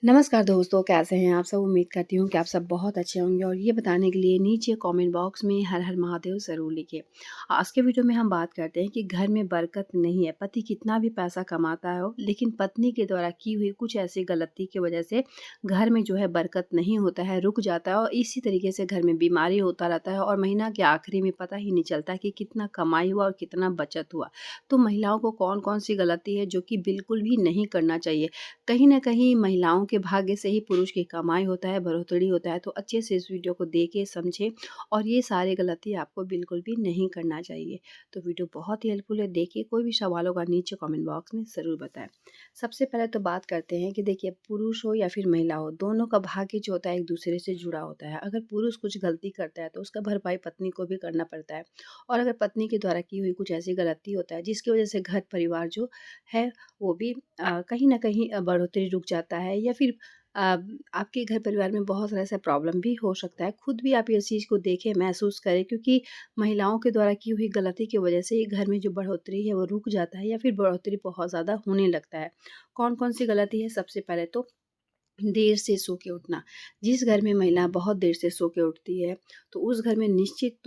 नमस्कार दोस्तों, कैसे हैं आप सब? उम्मीद करती हूँ कि आप सब बहुत अच्छे होंगे और ये बताने के लिए नीचे कमेंट बॉक्स में हर हर महादेव ज़रूर लिखिए। आज के वीडियो में हम बात करते हैं कि घर में बरकत नहीं है। पति कितना भी पैसा कमाता हो, लेकिन पत्नी के द्वारा की हुई कुछ ऐसी गलती की वजह से घर में जो है बरकत नहीं होता है, रुक जाता है और इसी तरीके से घर में बीमारी होता रहता है और महीना के आखिरी में पता ही नहीं चलता कि कितना कमाई हुआ और कितना बचत हुआ। तो महिलाओं को कौन-कौन सी गलती है जो कि बिल्कुल भी नहीं करना चाहिए। कहीं न कहीं महिलाओं के भाग्य से ही पुरुष की कमाई होता है, बढ़ोतरी होता है, तो अच्छे से इस वीडियो को देखें, समझें और ये सारी गलती आपको बिल्कुल भी नहीं करना चाहिए। तो वीडियो बहुत ही हेल्पफुल है, देखिए कोई भी सवाल होगा नीचे कमेंट बॉक्स में ज़रूर बताएँ। सबसे पहले तो बात करते हैं कि देखिए पुरुष हो या फिर महिला हो, दोनों का भाग्य जो होता है एक-दूसरे से जुड़ा होता है। अगर पुरुष कुछ गलती करता है तो उसका भरपाई पत्नी को भी करना पड़ता है और अगर पत्नी के द्वारा की हुई कुछ ऐसी गलती होता है जिसकी वजह से घर परिवार जो है वो भी कहीं न कहीं बढ़ोतरी रुक जाता है या फिर अ, आपके घर परिवार में बहुत सारा ऐसा प्रॉब्लम भी हो सकता है। खुद भी आप इस चीज़ को देखें, महसूस करें क्योंकि महिलाओं के द्वारा की हुई गलती की वजह से घर में जो बढ़ोतरी है वो रुक जाता है या फिर बढ़ोतरी बहुत ज़्यादा होने लगता है। कौन-कौन सी गलती है? सबसे पहले तो देर से सो के उठना। जिस घर में महिला बहुत देर से सो के उठती है, तो उस घर में निश्चित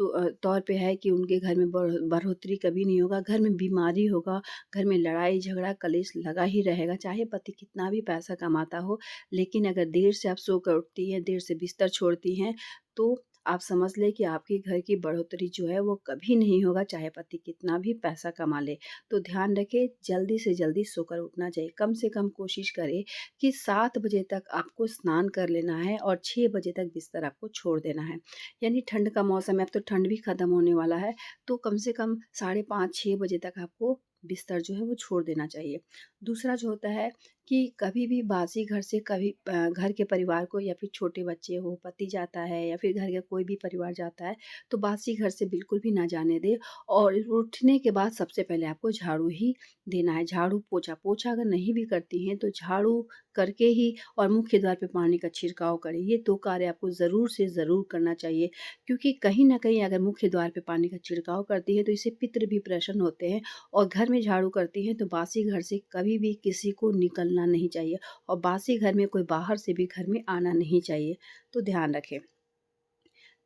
तौर पे है कि उनके घर में बढ़ोतरी कभी नहीं होगा, घर में बीमारी होगा, घर में लड़ाई-झगड़ा, कलेश लगा ही रहेगा, चाहे पति कितना भी पैसा कमाता हो। लेकिन अगर देर से आप सोकर उठती हैं, देर से बिस्तर छोड़ती हैं, तो आप समझ लें कि आपके घर की बढ़ोतरी जो है वो कभी नहीं होगा, चाहे पति कितना भी पैसा कमा ले। तो ध्यान रखें, जल्दी से जल्दी सोकर उठना चाहिए। कम से कम कोशिश करें कि 7 बजे तक आपको स्नान कर लेना है और 6 बजे तक बिस्तर आपको छोड़ देना है। यानी ठंड का मौसम है, अब तो ठंड भी ख़त्म होने वाला है, तो कम से कम साढ़े 5-6 बजे तक आपको बिस्तर जो है वो छोड़ देना चाहिए। दूसरा जो होता है कि कभी भी बासी घर से कभी घर के परिवार को या फिर छोटे बच्चे हो, पति जाता है या फिर घर का कोई भी परिवार जाता है, तो बासी घर से बिल्कुल भी ना जाने दें और उठने के बाद सबसे पहले आपको झाड़ू ही देना है। झाड़ू, पोछा, पोछा अगर नहीं भी करती हैं तो झाड़ू करके ही और मुख्य द्वार पे पानी का छिड़काव करें। ये 2 कार्य आपको ज़रूर से ज़रूर करना चाहिए क्योंकि कहीं न कहीं अगर मुख्य द्वार पे पानी का छिड़काव करती है तो इससे पितृ भी प्रसन्न होते हैं और घर में झाड़ू करती हैं तो बासी घर से कभी भी किसी को निकलना नहीं चाहिए और बासी घर में कोई बाहर से भी घर में आना नहीं चाहिए। तो ध्यान रखें।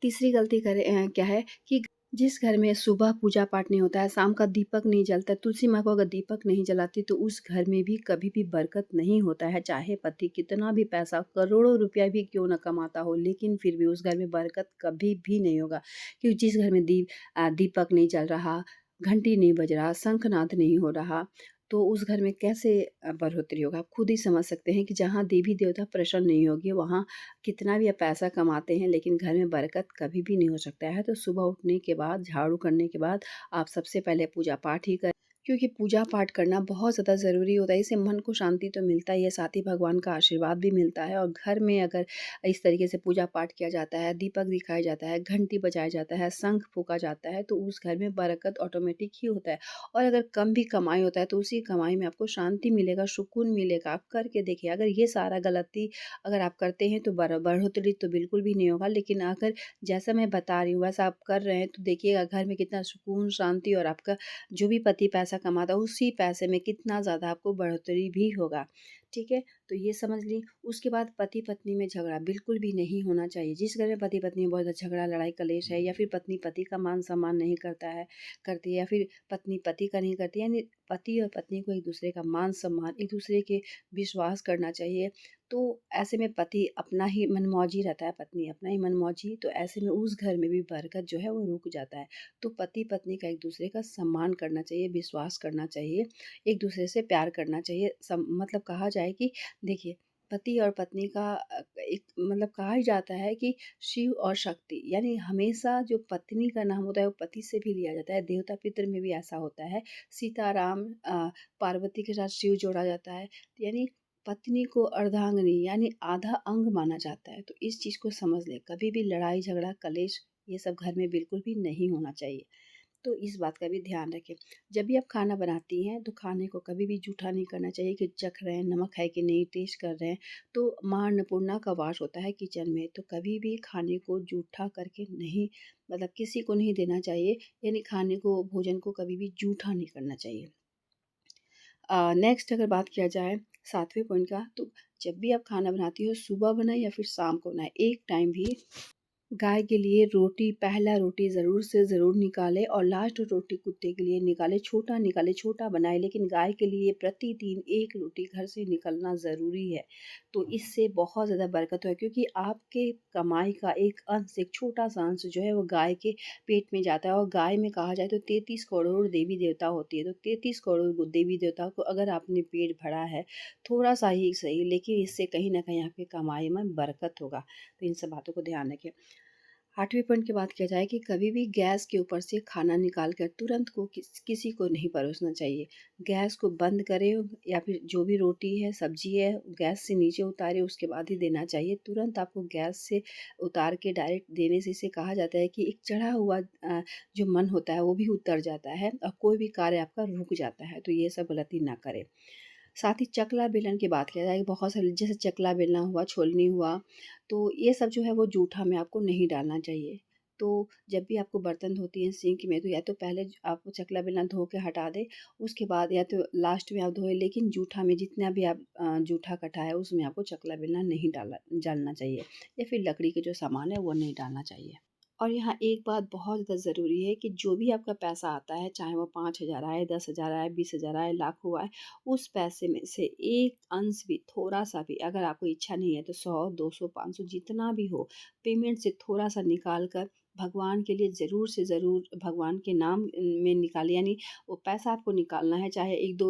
तीसरी गलती क्या है कि जिस घर में सुबह पूजा पाठ नहीं होता है, शाम का दीपक नहीं जलता है, तुलसी माँ को अगर दीपक नहीं जलाती तो उस घर में भी कभी भी बरकत नहीं होता है। चाहे पति कितना भी पैसा करोड़ों रुपया भी क्यों ना कमाता हो, लेकिन फिर भी उस घर में बरकत कभी भी नहीं होगा। क्योंकि जिस घर में दीपक नहीं जल रहा, घंटी नहीं बज रहा, शंखनाद नहीं हो रहा, तो उस घर में कैसे बढ़ोतरी होगा? आप खुद ही समझ सकते हैं कि जहाँ देवी-देवता प्रसन्न नहीं होंगे, वहाँ कितना भी आप पैसा कमाते हैं लेकिन घर में बरकत कभी भी नहीं हो सकता है। तो सुबह उठने के बाद, झाड़ू करने के बाद आप सबसे पहले पूजा पाठ ही करें क्योंकि पूजा पाठ करना बहुत ज़्यादा ज़रूरी होता है। इससे मन को शांति तो मिलता ही है, साथ ही भगवान का आशीर्वाद भी मिलता है और घर में अगर इस तरीके से पूजा पाठ किया जाता है, दीपक दिखाया जाता है, घंटी बजाया जाता है, शंख फूँका जाता है, तो उस घर में बरकत ऑटोमेटिक ही होता है। और अगर कम भी कमाई होता है तो उसी कमाई में आपको शांति मिलेगा, सुकून मिलेगा। आप करके देखिए, अगर ये सारा गलती अगर आप करते हैं तो बढ़ोतरी तो बिल्कुल भी नहीं होगा, लेकिन अगर जैसा मैं बता रही हूँ वैसा आप कर रहे हैं तो देखिएगा घर में कितना सुकून, शांति और आपका जो भी पति पैसा कमाता है उसी पैसे में कितना ज़्यादा आपको बढ़ोतरी भी होगा। ठीक है? तो ये समझ ली। उसके बाद पति-पत्नी में झगड़ा बिल्कुल भी नहीं होना चाहिए। जिस घर में पति-पत्नी में बहुत ज़्यादा झगड़ा, लड़ाई, कलेश है या फिर पत्नी पति का मान-सम्मान नहीं करती है या फिर पत्नी पति का नहीं करती है, यानी पति और पत्नी को एक-दूसरे का मान-सम्मान, एक-दूसरे के विश्वास करना चाहिए। तो ऐसे में पति अपना ही मनमौजी रहता है, पत्नी अपना ही मनमौजी, तो ऐसे में उस घर में भी बरकत जो है वो रुक जाता है। तो पति-पत्नी का एक-दूसरे का सम्मान करना चाहिए, विश्वास करना चाहिए, एक-दूसरे से प्यार करना चाहिए। मतलब कहा जाए कि देखिए, पति और पत्नी का एक मतलब कहा ही जाता है कि शिव और शक्ति, यानी हमेशा जो पत्नी का नाम होता है वो पति से भी लिया जाता है। देवता पितर में भी ऐसा होता है। सीता राम पार्वती के साथ शिव जोड़ा जाता है। यानी पत्नी को अर्धांगिनी यानी आधा अंग माना जाता है। तो इस चीज़ को समझ लें, कभी भी लड़ाई झगड़ा कलेश ये सब घर में बिल्कुल भी नहीं होना चाहिए। तो इस बात का भी ध्यान रखें। जब भी आप खाना बनाती हैं तो खाने को कभी भी जूठा नहीं करना चाहिए कि चख रहे हैं, नमक है कि नहीं, टेस्ट कर रहे हैं। तो माँ अन्नपूर्णा का वास होता है किचन में, तो कभी भी खाने को जूठा करके नहीं, मतलब किसी को नहीं देना चाहिए, यानी खाने को, भोजन को कभी भी जूठा नहीं करना चाहिए। नेक्स्ट अगर बात किया जाए 7वें पॉइंट का, तो जब भी आप खाना बनाती हो सुबह बनाएँ या फिर शाम को बनाएँ, एक टाइम भी गाय के लिए रोटी पहला रोटी ज़रूर से ज़रूर निकालें और लास्ट रोटी कुत्ते के लिए निकालें, छोटा बनाएँ लेकिन गाय के लिए प्रतिदिन 1 रोटी घर से निकलना ज़रूरी है। तो इससे बहुत ज़्यादा बरकत है क्योंकि आपके कमाई का एक अंश, एक छोटा-सा अंश जो है वो गाय के पेट में जाता है और गाय में कहा जाए तो 33 करोड़ देवी-देवता होती है। तो 33 करोड़ देवी-देवता को अगर आपने पेट भरा है, थोड़ा-सा ही सही लेकिन इससे कहीं न कहीं आपकी कमाई में बरकत होगा। तो इन सब बातों को ध्यान रखें। 8वें पॉइंट की बात किया जाए कि कभी भी गैस के ऊपर से खाना निकाल कर तुरंत को किसी को नहीं परोसना चाहिए। गैस को बंद करें या फिर जो भी रोटी है, सब्जी है, गैस से नीचे उतारें उसके बाद ही देना चाहिए। तुरंत आपको गैस से उतार के डायरेक्ट देने से इसे कहा जाता है कि एक चढ़ा हुआ जो मन होता है वो भी उतर जाता है और कोई भी कार्य आपका रुक जाता है। तो ये सब गलती ना करें। साथ ही चकला बेलन की बात किया जाए, बहुत सारे जैसे चकला बेलना हुआ, छोलनी हुआ, तो ये सब जो है वो जूठा में आपको नहीं डालना चाहिए। तो जब भी आपको बर्तन धोती हैं सिंक में तो या तो पहले आप चकला बेलना धो के हटा दें, उसके बाद या तो लास्ट में आप धोएँ लेकिन जूठा में जितना भी आप जूठा कटा है उसमें आपको चकला बेलना नहीं डालना चाहिए या फिर लकड़ी के जो सामान है वो नहीं डालना चाहिए। और यहाँ एक बात बहुत ज़्यादा ज़रूरी है कि जो भी आपका पैसा आता है, चाहे वो 5,000 आए, 10,000 आए, 20,000 आए, लाखों आए, उस पैसे में से एक अंश भी, थोड़ा-सा भी अगर आपको इच्छा नहीं है तो 100, 200, 500 जितना भी हो, पेमेंट से थोड़ा-सा निकाल कर भगवान के लिए ज़रूर से ज़रूर भगवान के नाम में निकालें। यानी वो पैसा आपको निकालना है, चाहे 1-2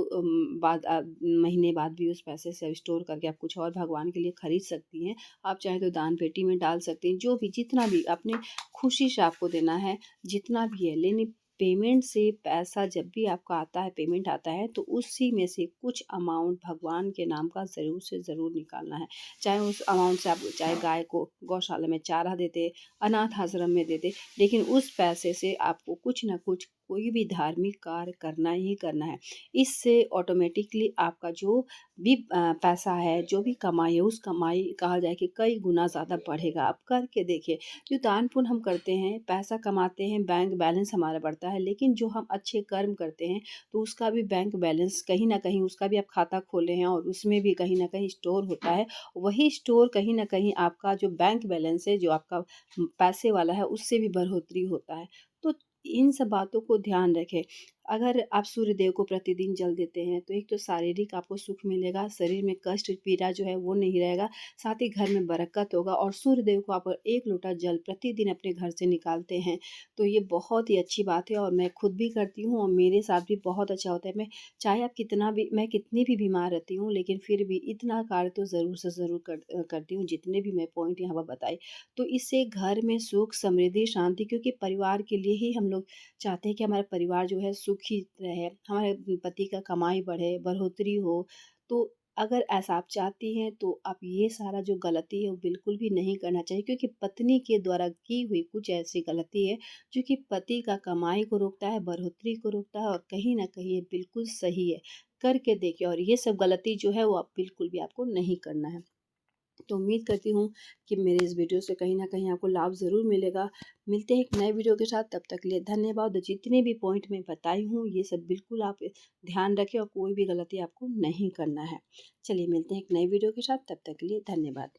महीने बाद भी उस पैसे से स्टोर करके आप कुछ और भगवान के लिए खरीद सकती हैं। आप चाहें तो दान पेटी में डाल सकती हैं, जो भी जितना भी अपने खुशी से आपको देना है, जितना भी है। लेकिन पेमेंट से पैसा जब भी आपका आता है, पेमेंट आता है तो उसी में से कुछ अमाउंट भगवान के नाम का ज़रूर से ज़रूर निकालना है। चाहे उस अमाउंट से आप चाहे गाय को गौशाला में चारा देते, अनाथ आश्रम में देते, लेकिन उस पैसे से आपको कुछ न कुछ कोई भी धार्मिक कार्य करना ही करना है। इससे ऑटोमेटिकली आपका जो भी पैसा है, जो भी कमाई है, उस कमाई कहा जाए कि कई गुना ज़्यादा बढ़ेगा। आप करके देखिए, जो दान पुण्य हम करते हैं, पैसा कमाते हैं, बैंक बैलेंस हमारा बढ़ता है, लेकिन जो हम अच्छे कर्म करते हैं, तो उसका भी बैंक बैलेंस कहीं न कहीं उसका भी आप खाता खोले हैं और उसमें भी कहीं न कहीं स्टोर होता है। वही स्टोर कहीं न कहीं आपका जो बैंक बैलेंस है, जो आपका पैसे वाला है, उससे भी बढ़ोतरी होता है। तो इन सब बातों को ध्यान रखें। अगर आप सूर्य देव को प्रतिदिन जल देते हैं, तो एक तो शारीरिक आपको सुख मिलेगा, शरीर में कष्ट, पीड़ा जो है वो नहीं रहेगा, साथ ही घर में बरकत होगा और सूर्य देव को आप 1 लोटा जल प्रतिदिन अपने घर से निकालते हैं, तो ये बहुत ही अच्छी बात है और मैं खुद भी करती हूँ और मेरे साथ भी बहुत अच्छा होता है। चाहे आप कितना भी मैं कितनी भी बीमार रहती हूँ, लेकिन फिर भी इतना कार्य तो ज़रूर से ज़रूर करती हूँ, जितने भी मैं पॉइंट यहाँ पर बताई। तो इससे घर में सुख, समृद्धि, शांति क्योंकि परिवार के लिए ही हम लोग चाहते हैं कि हमारा परिवार जो है सुखी रहे, हमारे पति का कमाई बढ़े, बढ़ोतरी हो। तो अगर ऐसा आप चाहती हैं तो आप ये सारा जो गलती है वो बिल्कुल भी नहीं करना चाहिए क्योंकि पत्नी के द्वारा की हुई कुछ ऐसी गलती है जो कि पति का कमाई को रोकता है, बढ़ोतरी को रोकता है और कहीं न कहीं ये बिल्कुल सही है। करके देखिए और ये सब गलती जो है वो आप बिल्कुल भी आपको नहीं करना है। तो उम्मीद करती हूँ कि मेरे इस वीडियो से कहीं न कहीं आपको लाभ ज़रूर मिलेगा। मिलते हैं एक नए वीडियो के साथ, तब तक के लिए धन्यवाद। जितने भी पॉइंट मैं बताई हूँ, ये सब बिल्कुल आप ध्यान रखें और कोई भी गलती आपको नहीं करना है। चलिए मिलते हैं एक नए वीडियो के साथ, तब तक के लिए धन्यवाद।